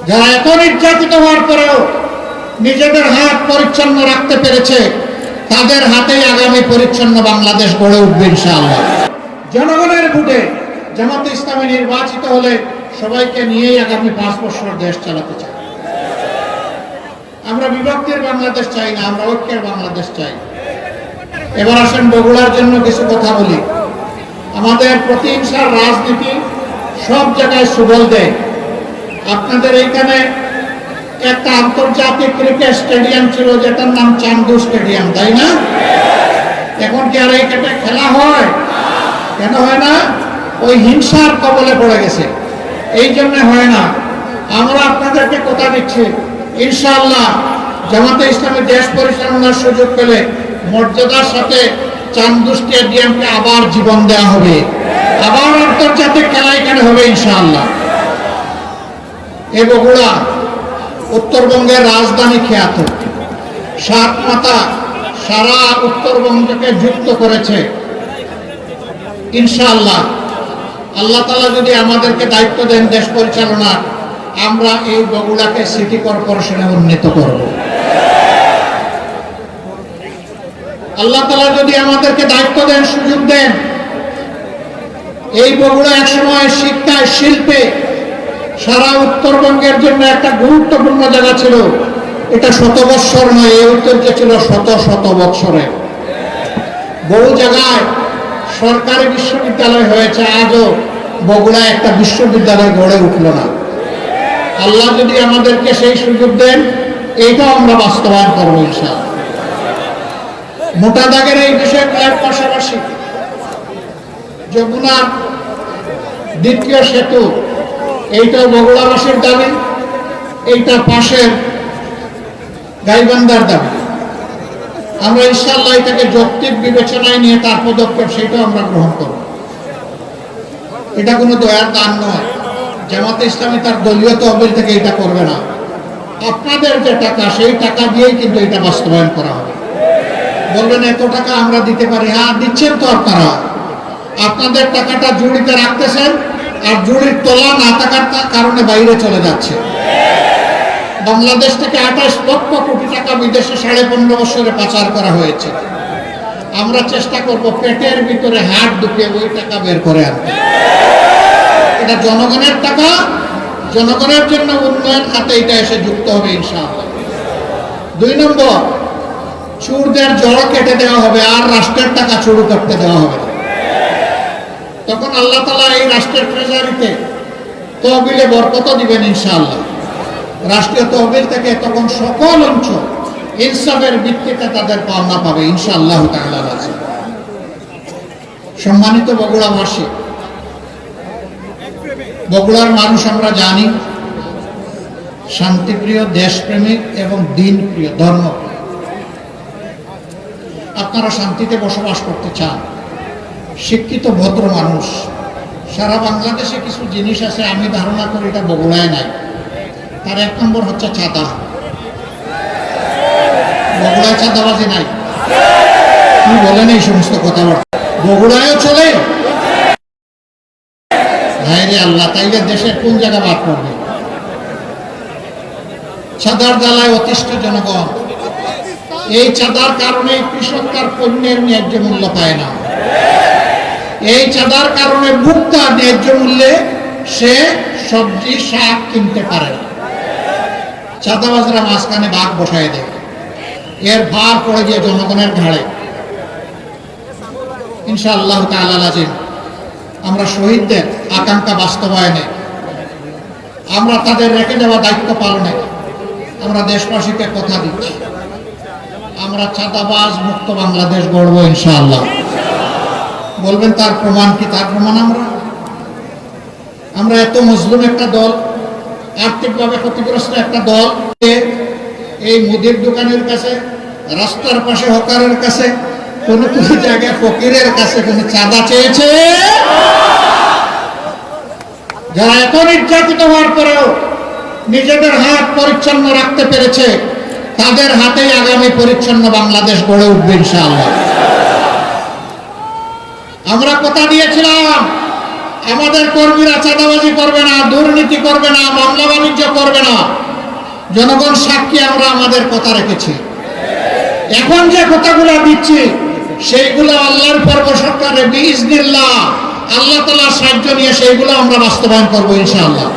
যারা এত নির্যাতিত হওয়ার পরেও নিজেদের হাত পরিচ্ছন্ন রাখতে পেরেছে, তাদের হাতেই আগামী পরিচ্ছন্ন বাংলাদেশ গড়ে উঠবে ইনশাআল্লাহ। জনগণের ভোটে জামাতে ইসলামী নির্বাচিত হলে সবাইকে নিয়েই আগামী 5 বছর দেশ চালাতে চাই। আমরা বিভক্তির বাংলাদেশ চাই না, আমরা ঐক্যের বাংলাদেশ চাই। এবার আসেন বগুড়ার জন্য কিছু কথা বলি। আমাদের প্রতিহিংসার রাজনীতি সব জায়গায় সুবল দেয়। আপনাদের এইখানে একটা আন্তর্জাতিক ক্রিকেট স্টেডিয়াম ছিল যেটার নাম চান্দু স্টেডিয়াম, তাই না? এখন কি আর এই খেলা হয়? কেন হয় না? ওই হিংসার কবলে পড়ে গেছে, এই জন্য হয় না। আমরা আপনাদেরকে কথা দিচ্ছি, ইনশাআল্লাহ জামাতে ইসলামী দেশ পরিচালনার সুযোগ পেলে মর্যাদার সাথে চান্দু স্টেডিয়ামকে আবার জীবন দেওয়া হবে, আবার আন্তর্জাতিক খেলা এখানে হবে ইনশাআল্লাহ। এ বগুড়া উত্তরবঙ্গের রাজধানী খ্যাত, সাত মাতা সারা উত্তরবঙ্গকে যুক্ত করেছে। ইনশাআল্লাহ আল্লাহ তাআলা যদি আমাদেরকে দায়িত্ব দেন দেশ পরিচালনার, আমরা এই বগুড়াকে সিটি কর্পোরেশনে উন্নীত করব। আল্লাহ তাআলা যদি আমাদেরকে দায়িত্ব দেন, সুযোগ দেন, এই বগুড়া একসময় শিক্ষায় শিল্পে সারা উত্তরবঙ্গের জন্য একটা গুরুত্বপূর্ণ জায়গা ছিল। এটা 100 বৎসর নয়, এই ঐতিহ্য ছিল শত শত বৎসরে। বহু জায়গায় সরকারি বিশ্ববিদ্যালয় হয়েছে, আজও বগুড়ায় একটা বিশ্ববিদ্যালয় গড়ে উঠল না। আল্লাহ যদি আমাদেরকে সেই সুযোগ দেন, এইটাও আমরা বাস্তবায়ন করবো ইনশাআল্লাহ। মোটা দাগের এই বিষয়গুলোর পাশাপাশি যমুনার দ্বিতীয় সেতু, এইটাও বগুড়াবাসীর দাবি, এইটা পাশের গাইবান্ধার দাবি। আমরা ইনশাআল্লাহ এটাকে যৌক্তিক বিবেচনায় নিয়ে তার পদক্ষেপ সেটাও আমরা গ্রহণ করব। এটা কোনো দয়ার দান নয়, জামাতে ইসলামী তার দলীয় তহবিল থেকে এটা করবে না। আপনাদের যে টাকা, সেই টাকা দিয়েই কিন্তু এটা বাস্তবায়ন করা হবে। বলবেন এত টাকা আমরা দিতে পারি, হ্যাঁ দিচ্ছেন তো আপনারা। আপনাদের টাকাটা জুড়িতে রাখতেছেন, আর জুড়ির তোলা না থাকার কারণে বাইরে চলে যাচ্ছে। বাংলাদেশ থেকে 28 লক্ষ কোটি টাকা বিদেশে 15.5 বছরে পাচার করা হয়েছে। আমরা চেষ্টা করব পেটের ভিতরে হাত ঢুকিয়ে ওই টাকা বের করে আনতে। এটা জনগণের টাকা, জনগণের জন্য উন্নয়ন খাতে এটা এসে যুক্ত হবে ইনশাআল্লাহ। 2 নম্বর, চোরদের জড় কেটে দেওয়া হবে, আর রাষ্ট্রের টাকা চুরি করতে দেওয়া হবে না। তখন আল্লাহ তাআলা এই রাষ্ট্রের ট্রেজারিতে তহবিলে বরকত দিবেন ইনশাআল্লাহ। রাষ্ট্রীয় তহবিল থেকে তখন সকল অঞ্চল ইনসাফের ভিত্তিতে তাদের পাওনা পাবে ইনশাআল্লাহ তাআলা। সম্মানিত বগুড়াবাসী, বগুড়ার মানুষ আমরা জানি শান্তিপ্রিয়, দেশপ্রেমিক এবং দিনপ্রিয়, ধর্মপ্রিয়। আপনারা শান্তিতে বসবাস করতে চান, শিক্ষিত ভদ্র মানুষ। সারা বাংলাদেশে কিছু জিনিস আছে, আমি ধারণা করি এটা বগুড়ায় নাই। তার 1 নম্বর হচ্ছে চাঁদা। বগুড়ায় চাঁদাবাজি নাই, কি বলেন এই সমস্ত কথাবার্তা? বগুড়ায়ও চলে? ভাইরে আল্লাহ, তাইলে দেশের কোন জায়গা বাদ পড়বে? চাঁদার জ্বালায় অতিষ্ঠ জনগণ। এই চাঁদার কারণে কৃষক তার পণ্যের ন্যায্য মূল্য পায় না। এই চাঁদার কারণে ভোক্তা ন্যায্য মূল্যে সে সবজি শাক কিনতে পারে না। চাঁদাবাজরা মাঝখানে বাঘ বসায় দেয়, এর ভার পড়ে গিয়ে জনগণের ঘাড়ে। ইনশাআল্লাহ তাআলা আজিম আমরা শহীদদের আকাঙ্ক্ষা বাস্তবায়নে, আমরা তাদের রেখে যাওয়া দায়িত্ব পালনে আমরা দেশবাসীকে কথা দিচ্ছি, আমরা চাঁদাবাজ মুক্ত বাংলাদেশ গড়ব ইনশাআল্লাহ। বলবেন তার প্রমাণ কি? তার প্রমাণ আমরা এত মজলুম একটা দল, আর্থিকভাবে ক্ষতিগ্রস্ত একটা দল, এই মুদির দোকানের কাছে, রাস্তার পাশে হকারের কাছে, কোন কোন জায়গায় ফকিরের কাছে কোন চাঁদা চেয়েছে? যারা এত নির্যাতিত হওয়ার পরেও নিজেদের হাত পরিচ্ছন্ন রাখতে পেরেছে, তাদের হাতেই আগামী পরিচ্ছন্ন বাংলাদেশ গড়ে উঠবে ইনশাআল্লাহ। আমরা কথা দিয়েছিলাম আমাদের কর্মীরা চাঁদাবাজি করবে না, দুর্নীতি করবে না, মামলা বাণিজ্য করবে না। জনগণ সাক্ষী আমরা আমাদের কথা রেখেছি। এখন যে কথাগুলো দিচ্ছি সেইগুলো আল্লাহর পরবর্তীকালে বিইজনিল্লাহ আল্লাহ তাআলার সাহায্য নিয়ে সেইগুলো আমরা বাস্তবায়ন করবো ইনশাআল্লাহ।